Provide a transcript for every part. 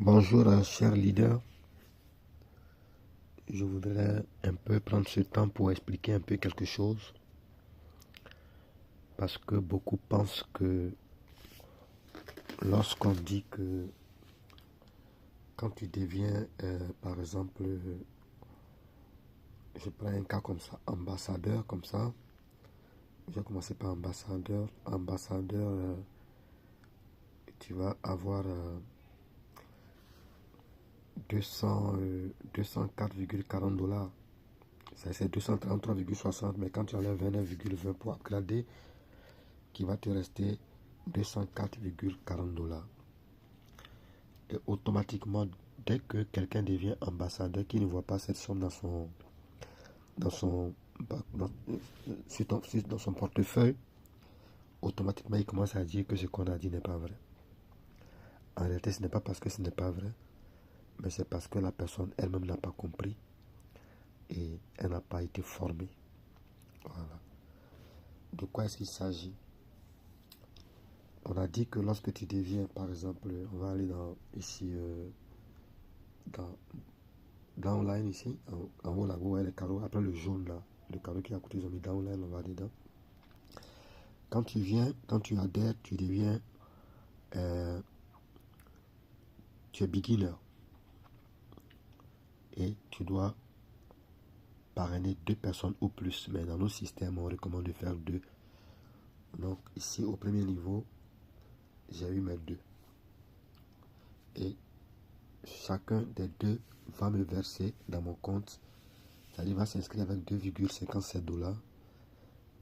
Bonjour, cher leader. Je voudrais un peu prendre ce temps pour expliquer un peu quelque chose. Parce que beaucoup pensent que lorsqu'on dit que quand tu deviens, par exemple, je prends un cas comme ça, ambassadeur comme ça. Je vais commencer par ambassadeur. Ambassadeur, tu vas avoir 204,40 $. Ça, c'est 233,60, mais quand tu enlèves 29,20 pour upgrader, qui va te rester 204,40 $. Et automatiquement, dès que quelqu'un devient ambassadeur, qui ne voit pas cette somme dans son, dans son portefeuille, automatiquement il commence à dire que ce qu'on a dit n'est pas vrai. En réalité, ce n'est pas parce que ce n'est pas vrai, mais c'est parce que la personne elle-même n'a pas compris et elle n'a pas été formée. Voilà. De quoi est-ce qu'il s'agit? On a dit que lorsque tu deviens, par exemple, on va aller ici, dans downline ici, en haut là, vous voyez les carreaux, après le jaune là, le carreau qui est à côté, ils ont mis downline, on va dedans. Quand tu viens, quand tu adhères, tu deviens, tu es beginner. Et tu dois parrainer 2 personnes ou plus. Mais dans nos systèmes, on recommande de faire 2. Donc ici, au premier niveau, j'ai eu mes 2. Et chacun des 2 va me verser dans mon compte. C'est-à-dire, va s'inscrire avec 2,57 $.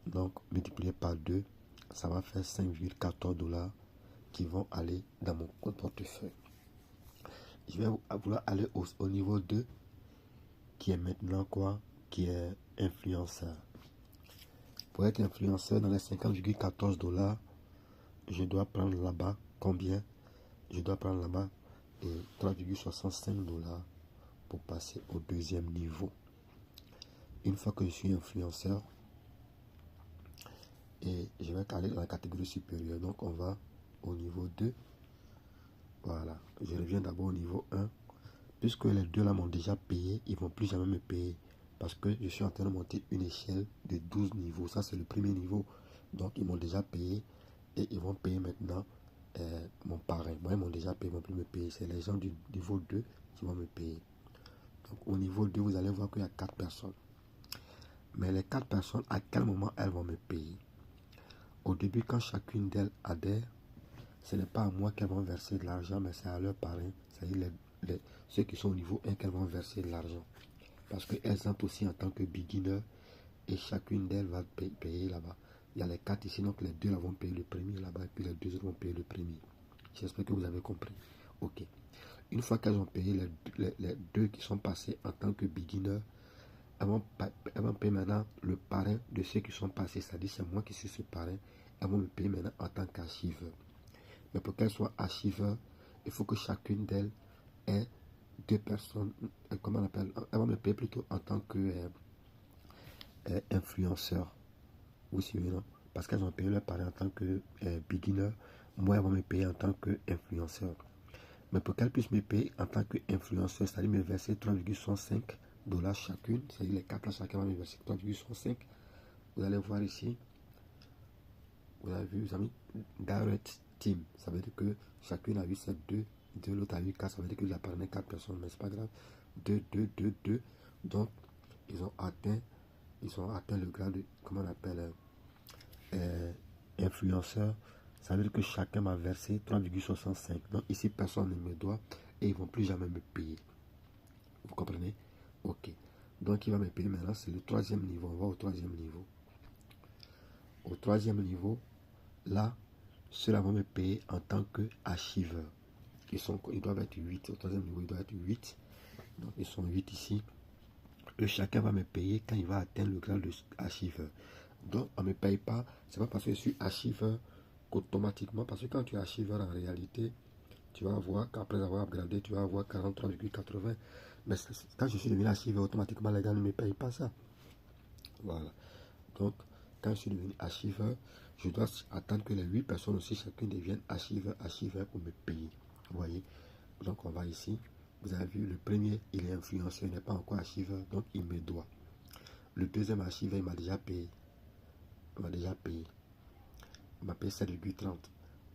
Donc, multiplié par 2, ça va faire 5,14 $ qui vont aller dans mon compte portefeuille. Je vais vouloir aller au niveau 2, qui est maintenant quoi? Qui est influenceur. Pour être influenceur dans les 50,14 $, je dois prendre là-bas combien? Je dois prendre là-bas 3,65 $ pour passer au deuxième niveau. Une fois que je suis influenceur, et je vais aller dans la catégorie supérieure. Donc on va au niveau 2. Voilà. Je reviens d'abord au niveau 1. Puisque les 2 là m'ont déjà payé, ils ne vont plus jamais me payer. Parce que je suis en train de monter une échelle de 12 niveaux. Ça, c'est le premier niveau. Donc, ils m'ont déjà payé. Et ils vont payer maintenant mon parrain. Moi, ils m'ont déjà payé, ils ne vont plus me payer. C'est les gens du niveau 2 qui vont me payer. Donc, au niveau 2, vous allez voir qu'il y a 4 personnes. Mais les 4 personnes, à quel moment elles vont me payer? Au début, quand chacune d'elles adhère, ce n'est pas à moi qu'elles vont verser de l'argent, mais c'est à leur parrain. C'est-à-dire ceux qui sont au niveau 1 qu'elles vont verser de l'argent. Parce qu'elles entrent aussi en tant que beginner et chacune d'elles va payer là-bas. Il y a les 4 ici, donc les 2 là vont payer le premier là-bas et puis les 2 autres vont payer le premier. J'espère que vous avez compris. Ok. Une fois qu'elles ont payé les 2 qui sont passés en tant que beginner, elles vont payer maintenant le parrain de ceux qui sont passés. C'est-à-dire c'est moi qui suis ce parrain. Elles vont me payer maintenant en tant qu'archiveur. Mais pour qu'elles soient archiveurs, il faut que chacune d'elles ait 2 personnes, comment on appelle, elles vont me payer plutôt en tant que influenceur. Vous suivez, non? Parce qu'elles ont payé leur parrain en tant que beginner. Moi, elles vont me payer en tant qu'influenceur. Mais pour qu'elles puissent me payer en tant qu'influenceur, c'est-à-dire me verser 3,65 $ chacune, c'est-à-dire les 4 là, chacun va me verser 3,65 $. Vous allez voir ici, vous avez vu, vous avez mis Direct Team. Ça veut dire que chacune a eu 7, 2, l'autre a eu 4, ça veut dire qu'il a parrainé 4 personnes, mais c'est pas grave. 2, 2, 2, 2. Donc, ils ont atteint le grade de, comment on appelle, influenceur. Ça veut dire que chacun m'a versé 3,65 $. Donc ici, personne ne me doit et ils ne vont plus jamais me payer. Vous comprenez? Ok. Donc il va me payer maintenant, c'est le 3e niveau. On va au 3e niveau. Au 3e niveau, là, ceux-là vont me payer en tant qu'archiveur. Ils doivent être 8. Au 3e niveau, ils doivent être 8. Donc ils sont 8 ici. Et chacun va me payer quand il va atteindre le grade d'archiveur. Donc on ne me paye pas. C'est pas parce que je suis archiveur qu'automatiquement, parce que quand tu es archiveur en réalité, tu vas voir qu'après avoir upgradé, tu vas avoir 43,80. Mais quand je suis devenu archiveur, automatiquement les gars ne me payent pas ça. Voilà. Donc quand je suis devenu archiveur, je dois attendre que les 8 personnes aussi chacune deviennent archiveur pour me payer. Vous voyez? Donc on va ici. Vous avez vu, le premier, il est influenceur, il n'est pas encore archiveur, donc il me doit. Le deuxième archiveur, il m'a déjà payé. Il m'a déjà payé. Il m'a payé 7,30.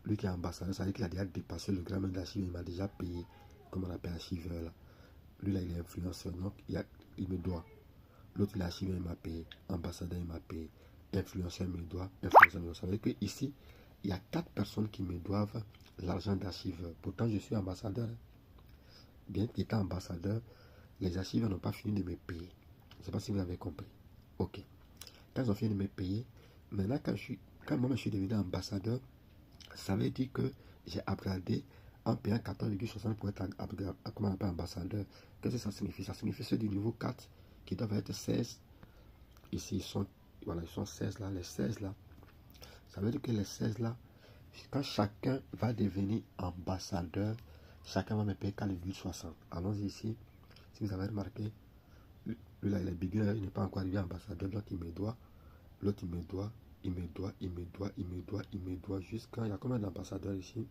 Lui qui est ambassadeur, ça veut dire qu'il a déjà dépassé le gramme d'archiveur, il m'a déjà payé. Comme on appelle archiveur là. Lui là, il est influenceur, donc il me doit. L'autre, il est archiveur, il m'a payé. Ambassadeur, il m'a payé. Influenceur me doit. Influenceur me doit. Ça veut dire qu'ici, il y a 4 personnes qui me doivent l'argent d'archiveur. Pourtant, je suis ambassadeur. Bien qu'étant ambassadeur, les archiveurs n'ont pas fini de me payer. Je ne sais pas si vous avez compris. Ok. Quand ils ont fini de me payer, maintenant, quand moi je suis devenu ambassadeur, ça veut dire que j'ai upgradé en payant 14,60 pour être comment on appelle ambassadeur. Qu'est-ce que ça signifie? Ça signifie ceux du niveau 4 qui doivent être 16. Ici, voilà, ils sont 16 là. Les 16 là, ça veut dire que les 16 là, quand chacun va devenir ambassadeur, chacun va me payer 4,60. Allons-y ici. Si vous avez remarqué, lui là, il est beginner, il n'est pas encore arrivé ambassadeur, donc il me doit. L'autre, il me doit, il me doit, il me doit, il me doit, il me doit, jusqu'à... Il y a combien d'ambassadeurs ici?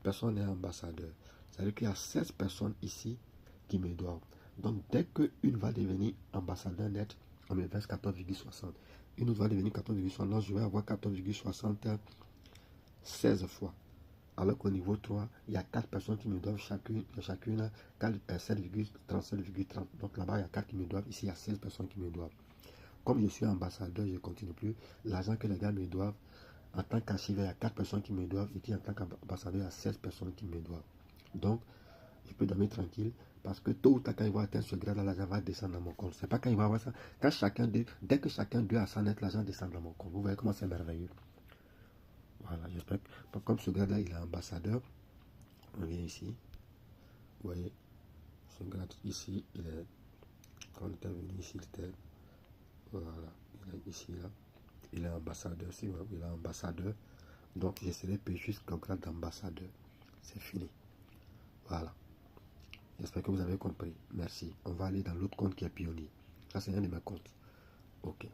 Personne n'est ambassadeur. Ça veut dire qu'il y a 16 personnes ici qui me doivent. Donc, dès qu'une va devenir ambassadeur net, on me verse 14,60. Une autre va devenir 14,60. Donc, je vais avoir 14,60 16 fois. Alors qu'au niveau 3, il y a 4 personnes qui me doivent chacune 7,37,30. Donc là-bas, il y a 4 qui me doivent. Ici, il y a 16 personnes qui me doivent. Comme je suis ambassadeur, je ne continue plus. L'argent que les gars me doivent, en tant qu'archiveur, il y a 4 personnes qui me doivent. Et en tant qu'ambassadeur, il y a 16 personnes qui me doivent. Donc, je peux dormir tranquille. Parce que tôt ou tard, quand ils vont atteindre ce grade-là, l'argent va descendre dans mon compte. C'est pas quand ils vont avoir ça. Dès que chacun d'eux a ça net, l'argent descend dans mon compte. Vous voyez comment c'est merveilleux. Voilà, j'espère que comme ce gars-là, il est ambassadeur, on vient ici. Vous voyez, ce gars ici, il est. Quand on était venu ici, il était. Voilà, il est ici, là. Il est ambassadeur, il est ambassadeur. Donc, je serai payé jusqu'au grade d'ambassadeur. C'est fini. Voilà. J'espère que vous avez compris. Merci. On va aller dans l'autre compte qui est pionnier. Ça, c'est un de mes comptes. Ok.